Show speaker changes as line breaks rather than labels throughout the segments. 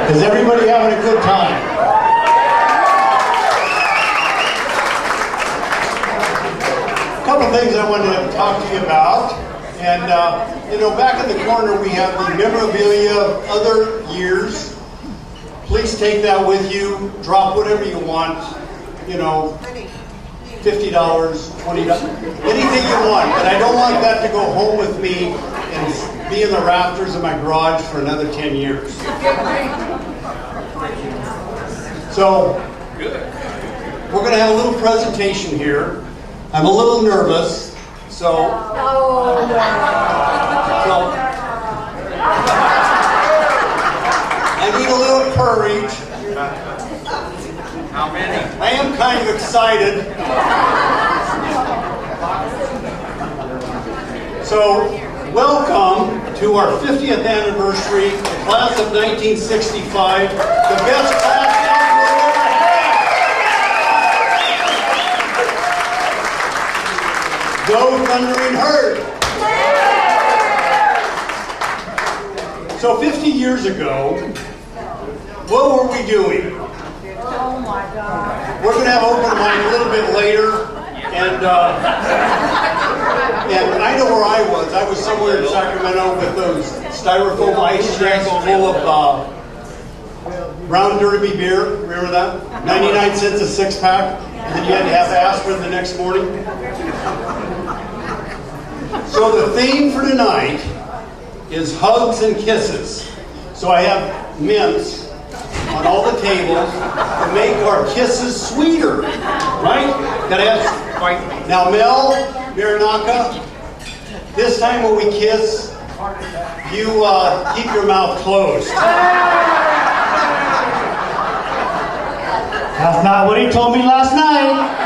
Is everybody having a good time? A couple things I wanted to talk to you about. And, you know, back in the corner we have the memorabilia of other years. Please take that with you. Drop whatever you want. You know, $50, $20, anything you want. But I don't want that to go home with me and be in the rafters of my garage for another 10 years. So, we're going to have a little presentation here. I'm a little nervous, so I need a little courage.
How many?
I am kind of excited. So, welcome to our 50th anniversary, the class of 1965, the best class ever. Go Thundering Herd. So 50 years ago, what were we doing?
Oh my God.
We're going to have open mic a little bit later, and I know where I was. I was somewhere in Sacramento with those styrofoam ice chests full of Brown Derby beer. Remember that? 99 cents a six-pack, and then you had to have aspirin the next morning. So the theme for tonight is hugs and kisses. So I have mints on all the tables to make our kisses sweeter, right? Gotta have. Now, Mel Muranaka, this time when we kiss, you keep your mouth closed.
That's not what he told me last night.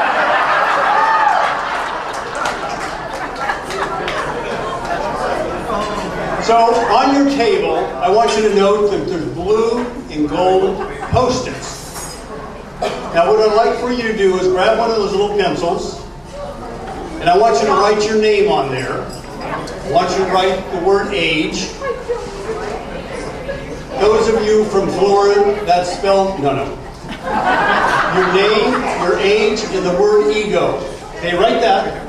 So, on your table, I want you to note that there's blue and gold Post-its. Now, what I'd like for you to do is grab one of those little pencils, and I want you to write your name on there. I want you to write the word age. Those of you from Florida, that's spelled, no. Your name, your age, and the word ego. Okay, write that.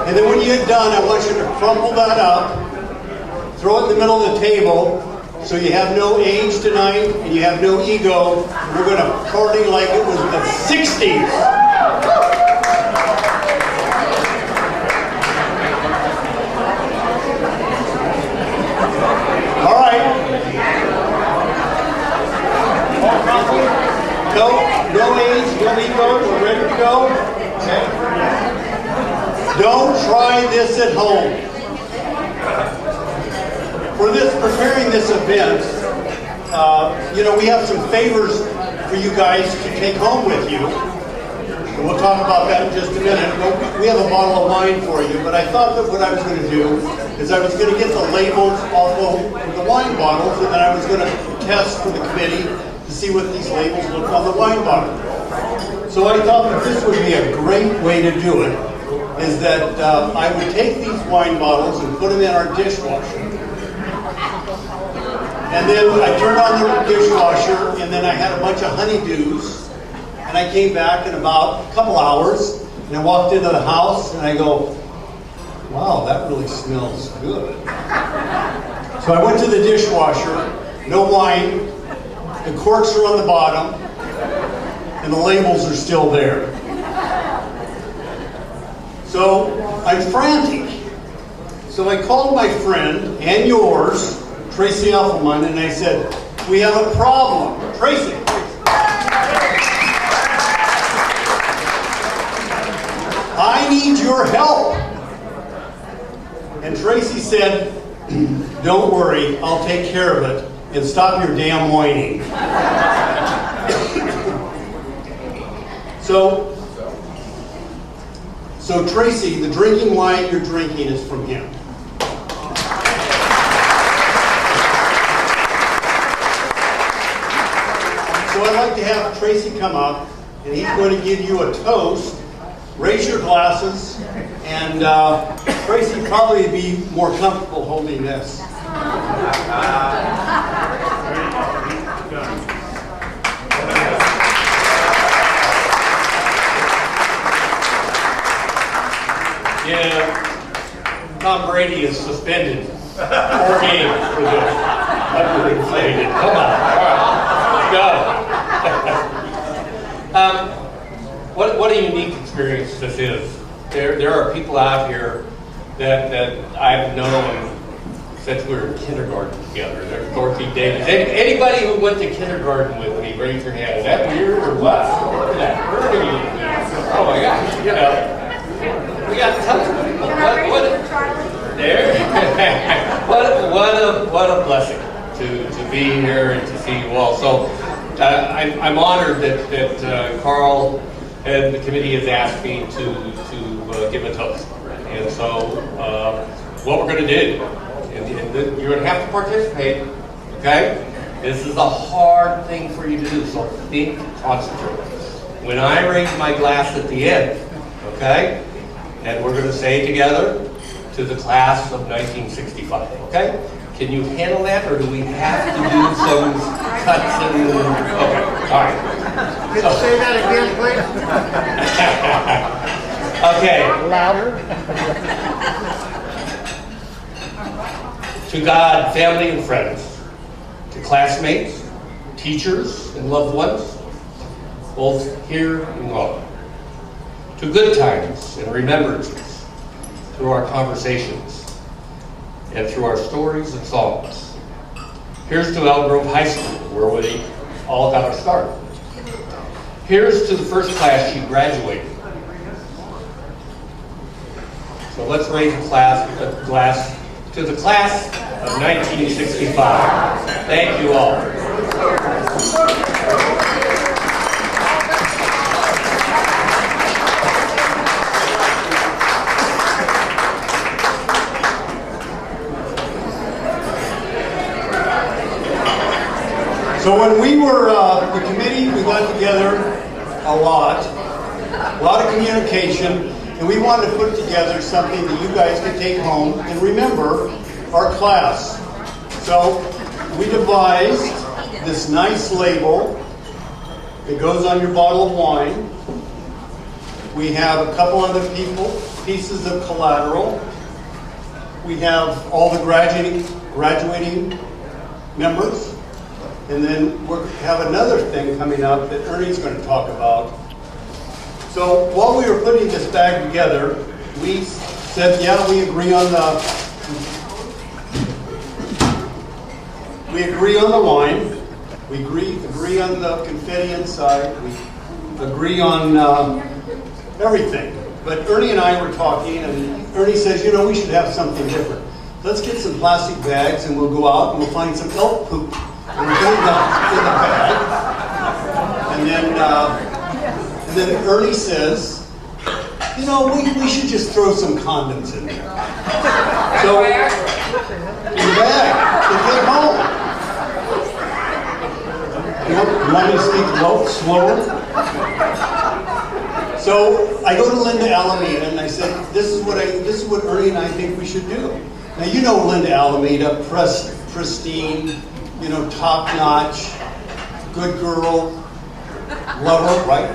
And then when you get done, I want you to crumple that up, throw it in the middle of the table, so you have no age tonight, and you have no ego. We're going to party like it was the 60s. All right. No age, no ego. We're ready to go. Okay. Don't try this at home. For preparing this event, you know, we have some favors for you guys to take home with you. And we'll talk about that in just a minute. We have a bottle of wine for you, but I thought that what I was going to do is I was going to get the labels off of the wine bottles, and then I was going to test for the committee to see what these labels look on the wine bottle. So I thought that this would be a great way to do it, is that I would take these wine bottles and put them in our dishwasher. And then I turned on the dishwasher, and then I had a bunch of honeydews. And I came back in about a couple hours, and I walked into the house, and I go, wow, that really smells good. So I went to the dishwasher, no wine, the corks are on the bottom, and the labels are still there. So I'm frantic. So I called my friend, and yours, Tracy Uffelman, and I said, we have a problem. Tracy. I need your help. And Tracy said, don't worry, I'll take care of it, and stop your damn whining. So Tracy, the drinking wine you're drinking is from him. So I'd like to have Tracy come up, and he's going to give you a toast. Raise your glasses, and Tracy probably be more comfortable holding this.
Yeah, Tom Brady is suspended 4 games for this. Underinflated. Come on. All right, let's go. What a unique experience this is. There are people out here that I've known since we were in kindergarten together. There's Dorothy Davis. Anybody who went to kindergarten with me, raise your hand. Is that weird or what? Look at that. Oh my gosh, you know. We got tons of people. What a blessing to be here and to see you all. So I'm honored that Carl and the committee has asked me to give a toast. And so what we're going to do, and you're going to have to participate, okay? This is a hard thing for you to do, so think, concentrate. When I raise my glass at the end, okay? And we're going to say together, to the class of 1965, okay? Can you handle that, or do we have to do some cuts and... Okay, all right.
Can you say that again, please?
Okay.
Louder.
To God, family and friends, to classmates, teachers, and loved ones, both here and gone. To good times and remembrances, through our conversations, and through our stories and songs. Here's to Elk Grove High School, where we all got our start. Here's to the first class she graduated. So let's raise a glass to the class of 1965. Thank you all.
So when we were the committee, we got together a lot of communication, and we wanted to put together something that you guys could take home and remember our class. So we devised this nice label that goes on your bottle of wine. We have a couple other pieces of collateral. We have all the graduating members. And then we have another thing coming up that Ernie's going to talk about. So while we were putting this bag together, we said, yeah, we agree on the wine. We agree on the confetti inside. We agree on everything. But Ernie and I were talking, and Ernie says, you know, we should have something different. Let's get some plastic bags, and we'll go out and we'll find some elk poop. And we put it in the bag. And then Ernie says, you know, we should just throw some condoms in there. So, in the bag, to take home. You want me to speak slower? So I go to Linda Alameda and I said, this is what Ernie and I think we should do. Now you know Linda Alameda, pristine, you know, top-notch, good girl, lover, right?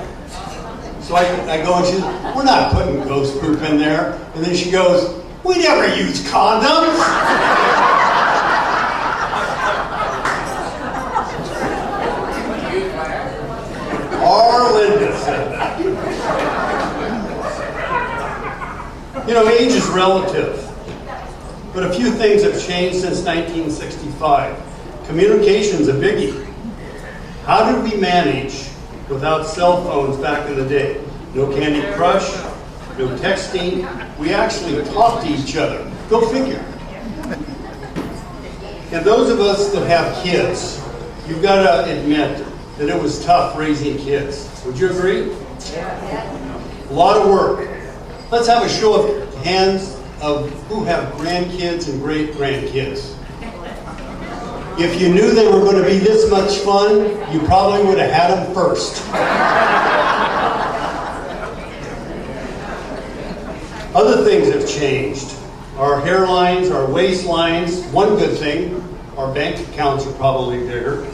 So I go and she says, we're not putting ghost poop in there. And then she goes, we never use condoms. Our Linda said that. You know, age is relative. But a few things have changed since 1965. Communication's a biggie. How did we manage without cell phones back in the day? No Candy Crush, no texting. We actually talked to each other. Go figure. And those of us that have kids, you've got to admit that it was tough raising kids. Would you agree? A lot of work. Let's have a show of hands of who have grandkids and great-grandkids. If you knew they were going to be this much fun, you probably would have had them first. Other things have changed. our hairlines, our waistlines. One good thing, our bank accounts are probably bigger.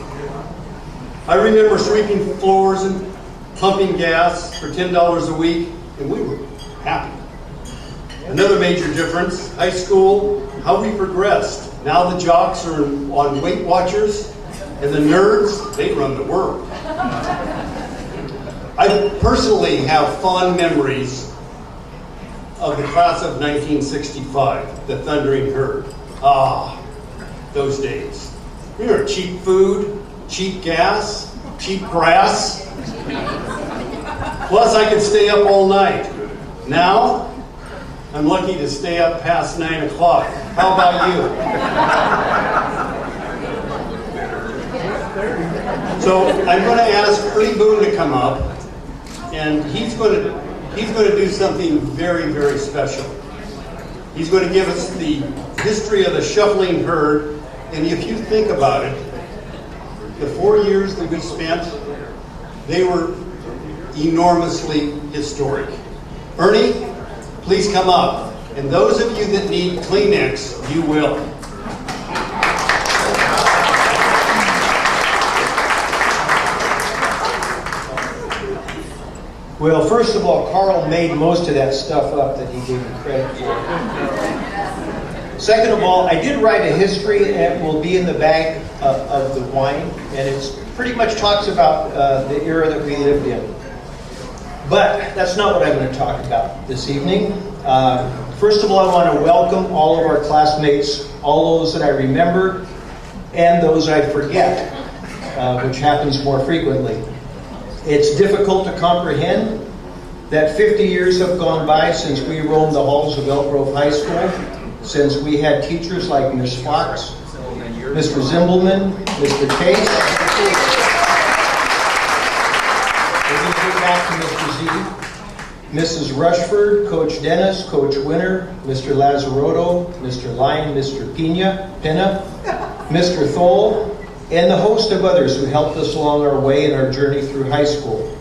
I remember sweeping floors and pumping gas for $10 a week, and we were happy. Another major difference, high school, how we progressed. Now the jocks are on Weight Watchers, and the nerds, they run the world. I personally have fond memories of the class of 1965, the Thundering Herd. Ah, those days. We were cheap food, cheap gas, cheap grass. Plus I could stay up all night. Now, I'm lucky to stay up past 9 o'clock. How about you? So I'm going to ask Ernie Boone to come up, and he's going to do something very, very special. He's going to give us the history of the shuffling herd, and if you think about it, the 4 years that we spent, they were enormously historic. Ernie, please come up. And those of you that need Kleenex, you will.
Well, first of all, Carl made most of that stuff up that he gave me credit for. Second of all, I did write a history, and it will be in the bag of the wine, and it's pretty much talks about the era that we lived in. But that's not what I'm going to talk about this evening. First of all, I want to welcome all of our classmates, all those that I remember, and those I forget, which happens more frequently. It's difficult to comprehend that 50 years have gone by since we roamed the halls of Elk Grove High School, since we had teachers like Ms. Fox, Mr. Zimbelman, Mr. Case. We'll get back to Mr. Z, Mrs. Rushford, Coach Dennis, Coach Winter, Mr. Lazaroto, Mr. Lyon, Mr. Pena, Mr. Thole, and the host of others who helped us along our way in our journey through high school.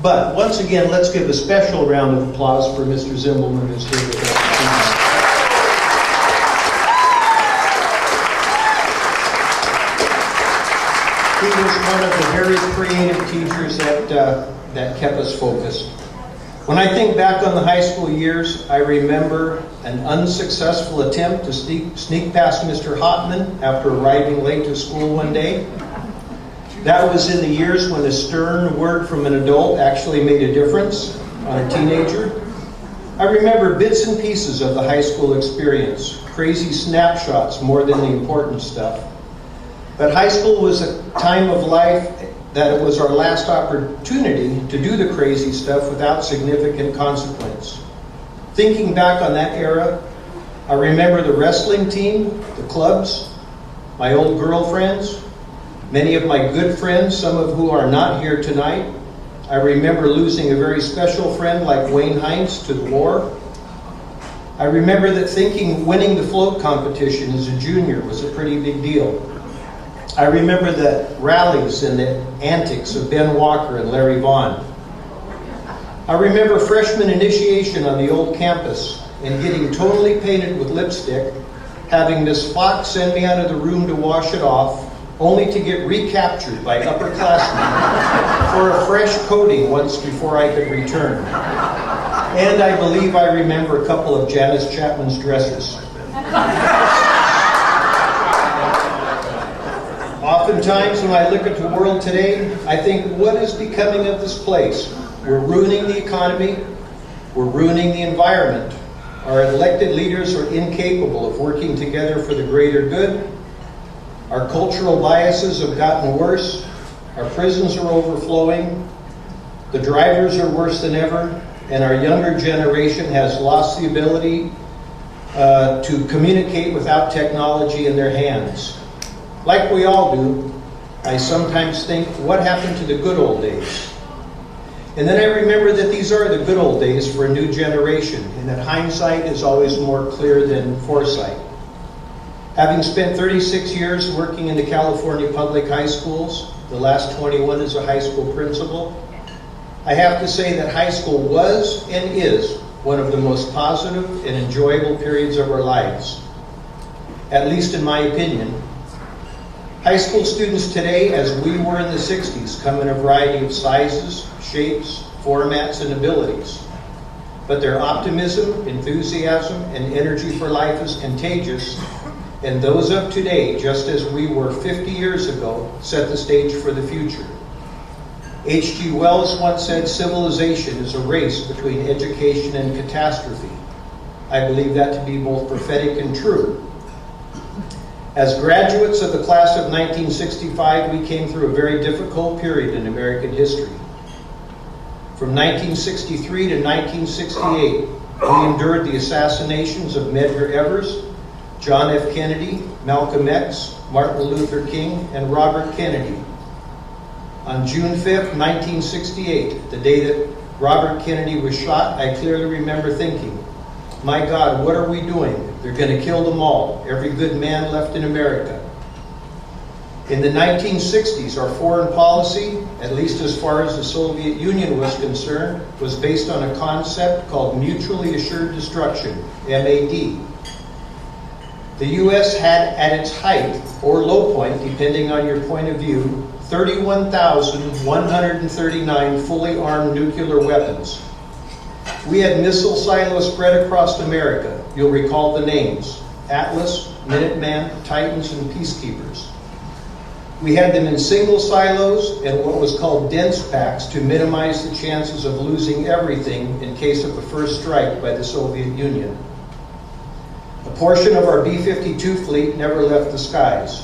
But once again, let's give a special round of applause for Mr. Zimbelman, who's here with us. He was one of the very creative teachers that kept us focused. When I think back on the high school years, I remember an unsuccessful attempt to sneak past Mr. Hotman after arriving late to school one day. That was in the years when a stern word from an adult actually made a difference on a teenager. I remember bits and pieces of the high school experience, crazy snapshots more than the important stuff. But high school was a time of life that it was our last opportunity to do the crazy stuff without significant consequence. Thinking back on that era, I remember the wrestling team, the clubs, my old girlfriends, many of my good friends, some of who are not here tonight. I remember losing a very special friend like Wayne Hines to the war. I remember that thinking winning the float competition as a junior was a pretty big deal. I remember the rallies and the antics of Ben Walker and Larry Vaughn. I remember freshman initiation on the old campus and getting totally painted with lipstick, having Miss Fox send me out of the room to wash it off, only to get recaptured by upperclassmen for a fresh coating once before I could return. And I believe I remember a couple of Janice Chapman's dresses. Oftentimes, when I look at the world today, I think, what is becoming of this place? We're ruining the economy. We're ruining the environment. Our elected leaders are incapable of working together for the greater good. Our cultural biases have gotten worse. Our prisons are overflowing. The drivers are worse than ever. And our younger generation has lost the ability to communicate without technology in their hands. Like we all do, I sometimes think, what happened to the good old days? And then I remember that these are the good old days for a new generation, and that hindsight is always more clear than foresight. Having spent 36 years working in the California public high schools, the last 21 as a high school principal, I have to say that high school was and is one of the most positive and enjoyable periods of our lives, at least in my opinion. High school students today, as we were in the 60s, come in a variety of sizes, shapes, formats, and abilities. But their optimism, enthusiasm, and energy for life is contagious, and those of today, just as we were 50 years ago, set the stage for the future. H.G. Wells once said, "Civilization is a race between education and catastrophe." I believe that to be both prophetic and true. As graduates of the class of 1965, we came through a very difficult period in American history. From 1963 to 1968, we endured the assassinations of Medgar Evers, John F. Kennedy, Malcolm X, Martin Luther King, and Robert Kennedy. On June 5th, 1968, the day that Robert Kennedy was shot, I clearly remember thinking, "My God, what are we doing? They're going to kill them all, every good man left in America." In the 1960s, our foreign policy, at least as far as the Soviet Union was concerned, was based on a concept called mutually assured destruction, MAD. The U.S. had at its height, or low point, depending on your point of view, 31,139 fully armed nuclear weapons. We had missile silos spread across America. You'll recall the names: Atlas, Minuteman, Titans, and Peacekeepers. We had them in single silos and what was called dense packs to minimize the chances of losing everything in case of a first strike by the Soviet Union. A portion of our B-52 fleet never left the skies.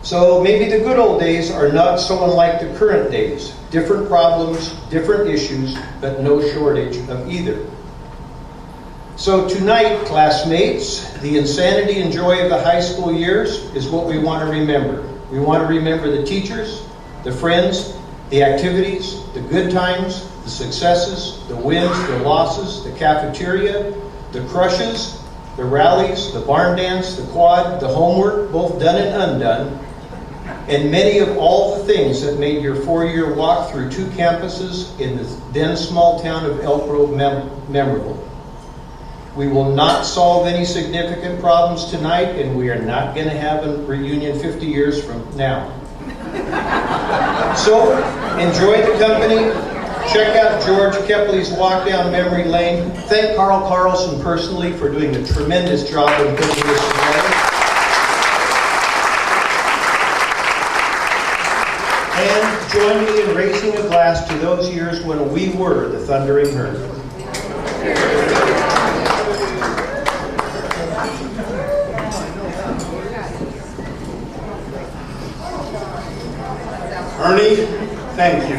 So maybe the good old days are not so unlike the current days. Different problems, different issues, but no shortage of either. So tonight, classmates, the insanity and joy of the high school years is what we want to remember. We want to remember the teachers, the friends, the activities, the good times, the successes, the wins, the losses, the cafeteria, the crushes, the rallies, the barn dance, the quad, the homework, both done and undone, and many of all the things that made your four-year walk through two campuses in the then small town of Elk Grove memorable. We will not solve any significant problems tonight, and we are not going to have a reunion 50 years from now. So, enjoy the company. Check out George Kepley's Walk Down Memory Lane. Thank Carlson personally for doing a tremendous job in putting this together. And join me in raising a glass to those years when we were the Thundering Herd.
Ernie, thank you.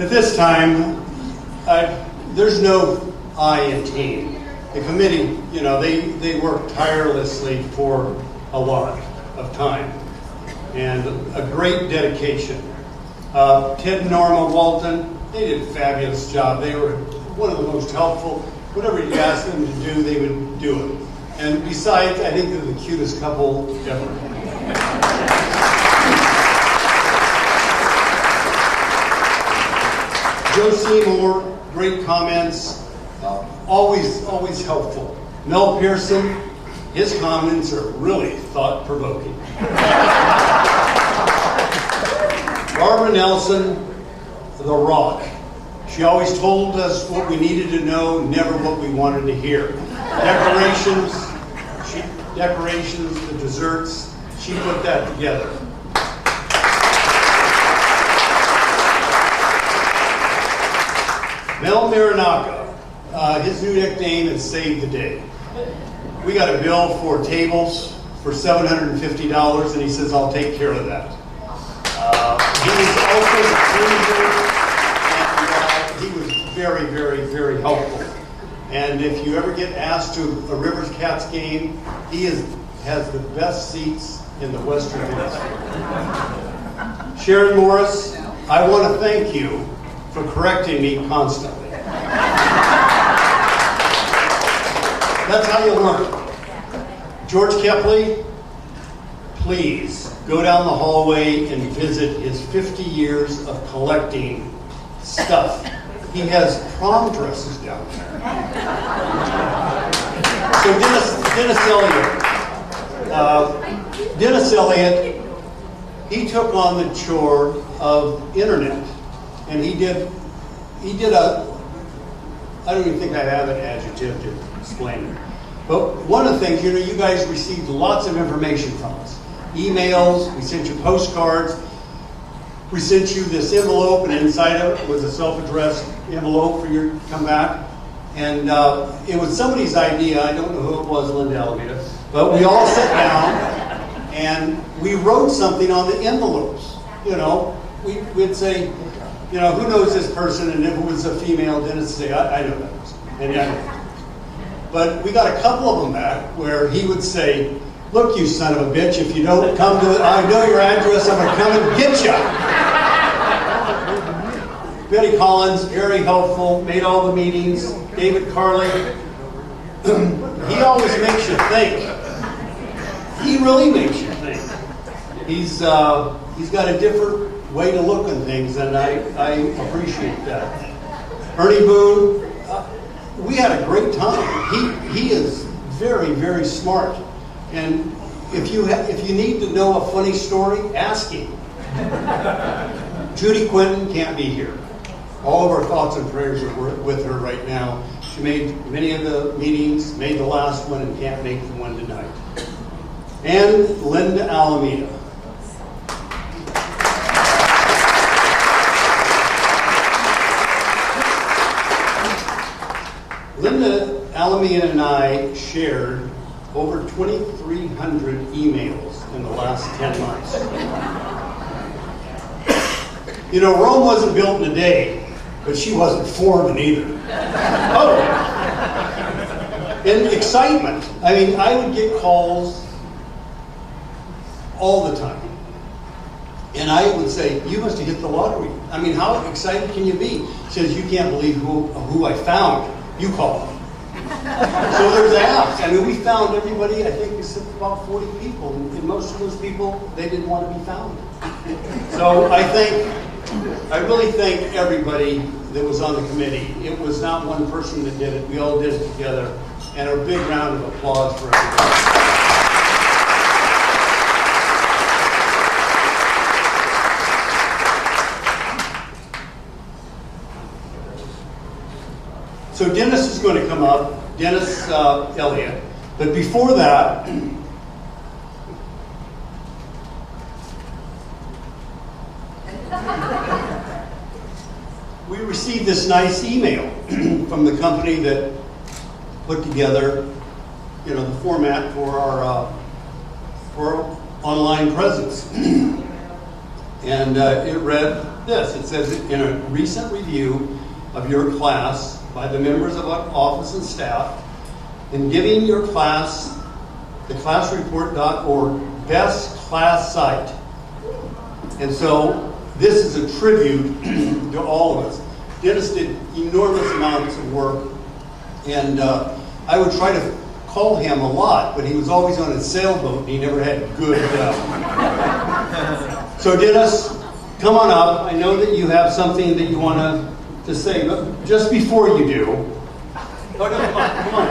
At this time, there's no I in team. The committee, they work tirelessly for a lot of time and a great dedication. Ted and Norma Walton, they did a fabulous job. They were one of the most helpful. Whatever you asked them to do, they would do it. And besides, I think they're the cutest couple ever. Joe Seymour, great comments, always helpful. Mel Pearson, his comments are really thought-provoking. Barbara Nelson, the rock. She always told us what we needed to know, never what we wanted to hear. Decorations, the desserts, she put that together. Mel Muranaka, his new nickname is Save the Day. We got a bill for tables for $750, and he says, I'll take care of that. He was also the cruiser, and he was very, very, very helpful. And if you ever get asked to a Rivers Cats game, he has the best seats in the Western Hemisphere. Sharon Morris, I want to thank you for correcting me constantly. That's how you learn. George Kepley, please go down the hallway and visit his 50 years of collecting stuff. He has prom dresses down there. So Dennis Elliott, he took on the chore of internet, and he did a, I don't even think I have an adjective to explain it. But one of the things, you know, you guys received lots of information from us. Emails, we sent you postcards, we sent you this envelope, and inside of it was a self-addressed envelope for you to come back. And it was somebody's idea, I don't know who it was, Linda Alameda, but we all sat down and we wrote something on the envelopes. You know, we'd say, you know, who knows this person? And if it was a female, then it'd say, I know that person. And I know that person. But we got a couple of them back where he would say, look, you son of a bitch, if you don't come to it, I know your address, I'm going to come and get you. Betty Collins, very helpful, made all the meetings. David Carley, he always makes you think. He really makes you think. He's got a different way to look at things, and I appreciate that. Ernie Boone, we had a great time. He is very, very smart. And if you need to know a funny story, ask him. Judy Quinton can't be here. All of our thoughts and prayers are with her right now. She made many of the meetings, made the last one, and can't make the one tonight. And Linda Alameda. Linda Alameda and I shared over 2,300 emails in the last 10 months. You know, Rome wasn't built in a day, but she wasn't formed either. Oh, and excitement. I mean, I would get calls all the time. And I would say, you must have hit the lottery. I mean, how excited can you be? She says, you can't believe who I found. You call them. So there's apps. I mean, we found everybody, I think we said about 40 people. And most of those people, they didn't want to be found. So I really thank everybody that was on the committee. It was not one person that did it. We all did it together. And a big round of applause for everybody. So Dennis is going to come up, Dennis Elliott. But before that, we received this nice email from the company that put together, you know, the format for our online presence. And it read this. It says, in a recent review of your class by the members of our office and staff, in giving your class the classreport.org best class site. And so this is a tribute to all of us. Dennis did enormous amounts of work, and I would try to call him a lot, but he was always on his sailboat and he never had good So Dennis, come on up. I know that you have something that you want to say, but just before you do, oh no, come on.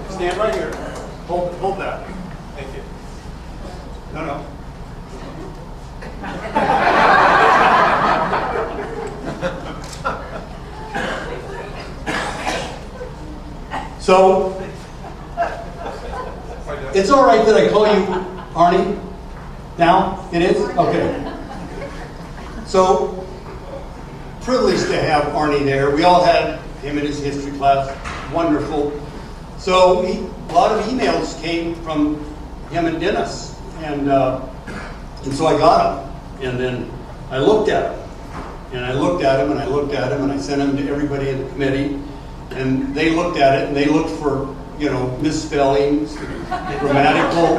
Stand right here. Hold that. Thank you. No. So, it's all right that I call you Arnie now? It is? Okay. So, privileged to have Arnie there. We all had him in his history class. Wonderful. So, a lot of emails came from him and Dennis. And so I got them. And then I looked at them. And I looked at them, and I looked at them, and I sent them to everybody in the committee. And they looked at it, and they looked for, you know, misspellings, grammatical,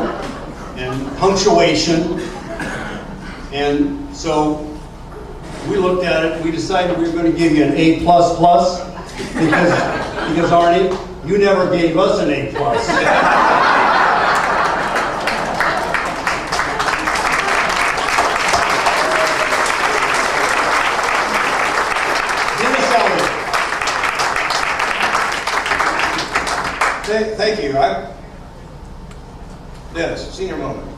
and punctuation. And so we looked at it, we decided we were going to give you an A++, because Arnie, you never gave us an A+. Thank you. Dennis, senior moment.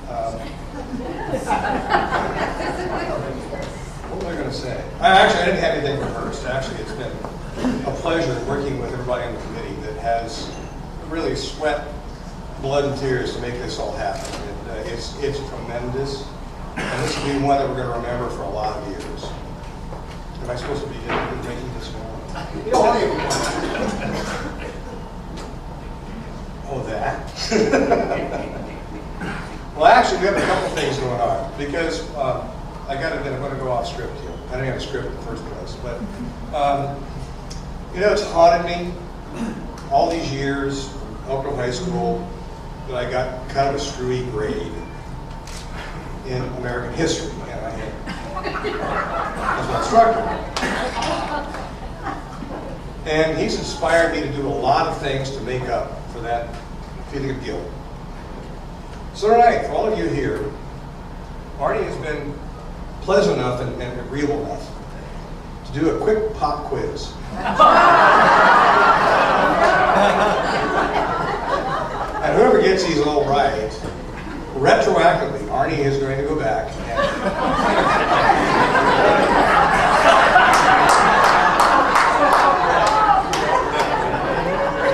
What was I going to say? I didn't have anything rehearsed. Actually, it's been a pleasure working with everybody on the committee that has really sweat, blood, and tears to make this all happen. It's tremendous, and this will be one that we're going to remember for a lot of years. Am I supposed to be making this one? Oh, that? Well, actually, we have a couple things going on, because I got to admit, I'm going to go off script here. I didn't have a script in the first place, but it's haunted me all these years from Elk Grove High School that I got kind of a screwy grade in American history, and I had as an instructor. And he's inspired me to do a lot of things to make up for that feeling of guilt. So tonight, for all of you here, Arnie has been pleasant enough and agreeable enough to do a quick pop quiz. And whoever gets these all right, retroactively, Arnie is going to go back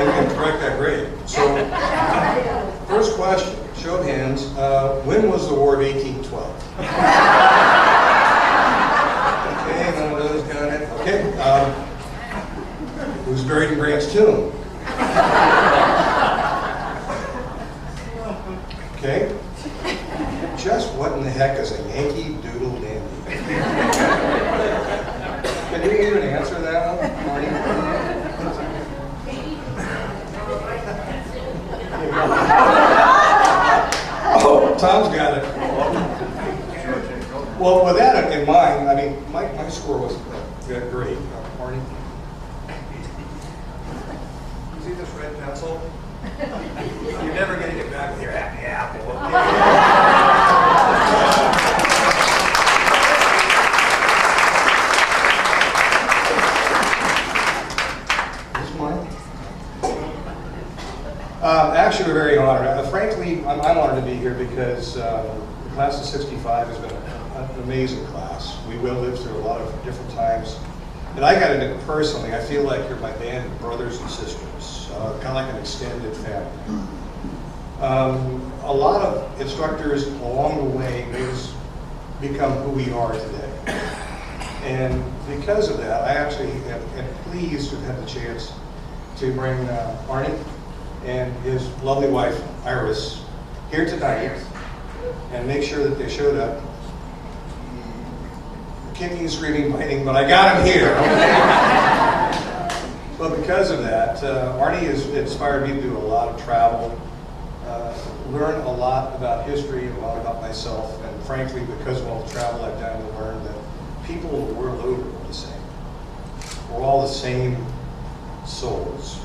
and correct that grade. So, first question, show of hands, when was the War of 1812? Okay, none of those got it. Okay, who's buried in Grant's tomb? Okay, just what in the heck is a Yankee Doodle Dandy? Can you even answer that one, Arnie? Oh, Tom's got it. Well, with that in mind, I mean, my score was great. Arnie? You see this red pencil? You're never going to get back with your happy apple. Is this mine? Actually, we're very honored. Frankly, I'm honored to be here because the class of '65 has been an amazing class. We will live through a lot of different times. And I got into it personally. I feel like you're my band of brothers and sisters, kind of like an extended family. A lot of instructors along the way made us become who we are today. And because of that, I actually am pleased to have had the chance to bring Arnie and his lovely wife, Iris, here tonight and make sure that they showed up. Kicking, screaming, biting, but I got him here. But because of that, Arnie has inspired me to do a lot of travel, learn a lot about history, a lot about myself, and frankly, because of all the travel I've done, to learn that people the world over are the same. We're all the same souls.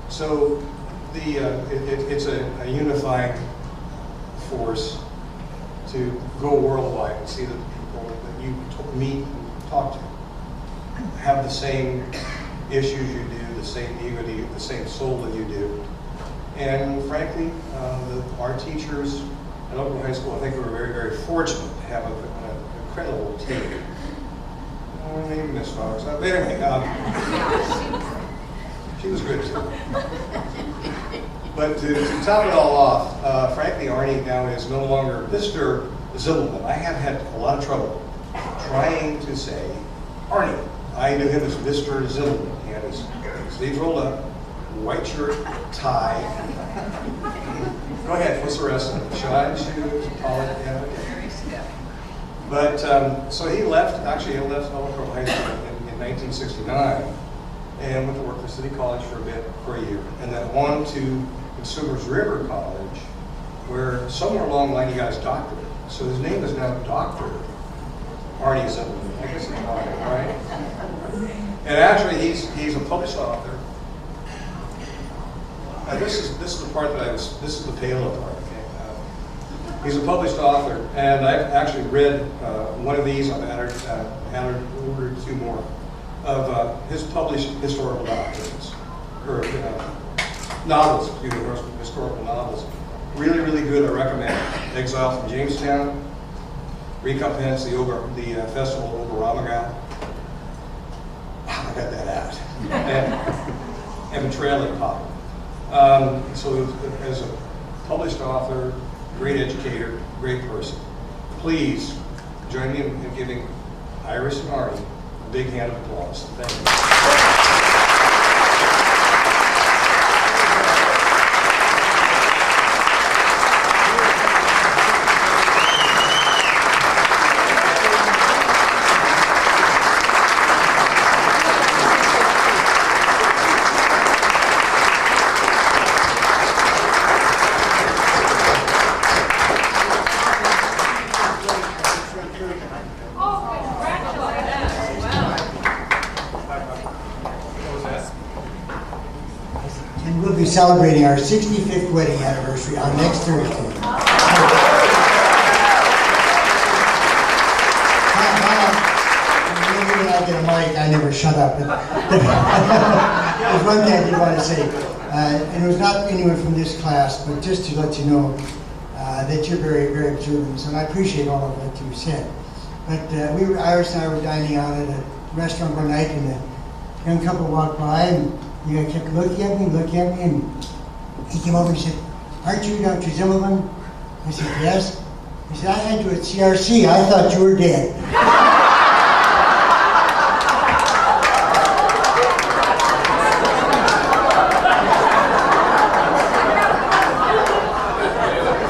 So it's a unifying force to go worldwide and see that the people that you meet and talk to have the same issues you do, the same ego, the same soul that you do. And frankly, our teachers at Oakland High School, I think we were very, very fortunate to have an incredible team. Maybe Miss Flowers. But anyway, she was good too. But to top it all off, frankly, Arnie now is no longer Mr. Zimbelman. I have had a lot of trouble trying to say Arnie. I knew him as Mr. Zimbelman. He had his sleeves rolled up, white shirt, tie. Go ahead, what's the rest of it? Shine shoes, collar, yeah. But, so he left Elk Grove High School in 1969 and went to work for City College for a year. And then on to Consumers River College, where somewhere along the line he got his doctorate. So his name is now Dr. Arnie Zimbelman.
I guess it's Arnie, right? And actually, he's a published author. This is the part that this is the payload part. Okay? He's a published author, and I've actually read one of these. I've ordered two more of his published historical documents, or novels, historical novels. Really, really good. I recommend Exile from Jamestown, Recompense, the Festival of Oberammergau. I got that out. And Betrayal at Pop. So as a published author, great educator, great person, please join me in giving Iris and Arnie a big hand of applause. Thank you.
And we'll be celebrating our 65th wedding anniversary on next Thursday. When I get a mic, I never shut up. There's one thing I did want to say, and it was not anyone from this class, but just to let you know that you're very, very observant, and I appreciate all of what you said. But Iris and I were dining out at a restaurant one night, and a young couple walked by, and the guy kept looking at me, and he came over and said, "Aren't you Dr. Zimbelman?" I said, "Yes." He said, "I had you at CRC. I thought you were dead."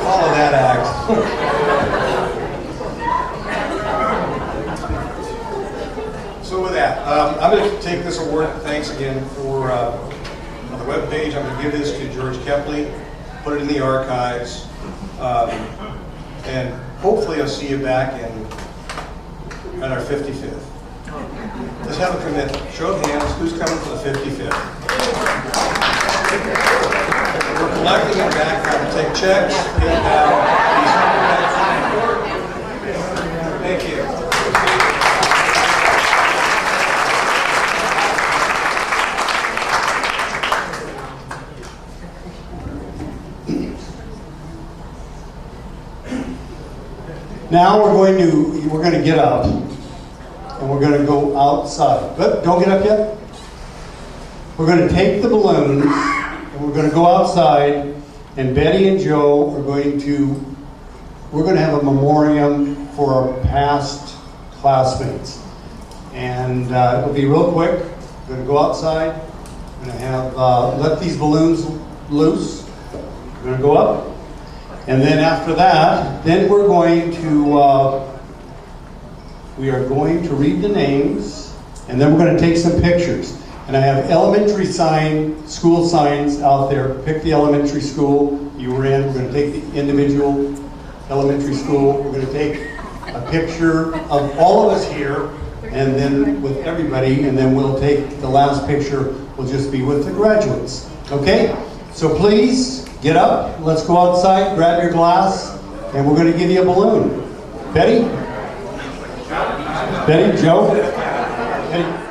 Follow that act. So with that, I'm going to take this award. Thanks again for on the webpage. I'm going to give this to George Kepley, put it in the archives, and hopefully I'll see you back at our 55th. Let's have a commitment. Show of hands. Who's coming for the 55th? We're collecting it back. We're going to take checks. Get it down. Thank you.
Now we're going to get up and we're going to go outside. But don't get up yet. We're going to take the balloons and we're going to go outside, and Betty and Joe are going to have a memoriam for our past classmates. And it'll be real quick. We're going to go outside. We're going to have let these balloons loose. We're going to go up. And then after that, then we are going to read the names, and then we're going to take some pictures. And I have elementary school signs out there. Pick the elementary school you were in. We're going to take the individual elementary school. We're going to take a picture of all of us here, and then with everybody, and then we'll take the last picture will just be with the graduates. Okay? So please, get up, let's go outside, grab your glass, and we're going to give you a balloon. Betty? Betty, Joe? Betty?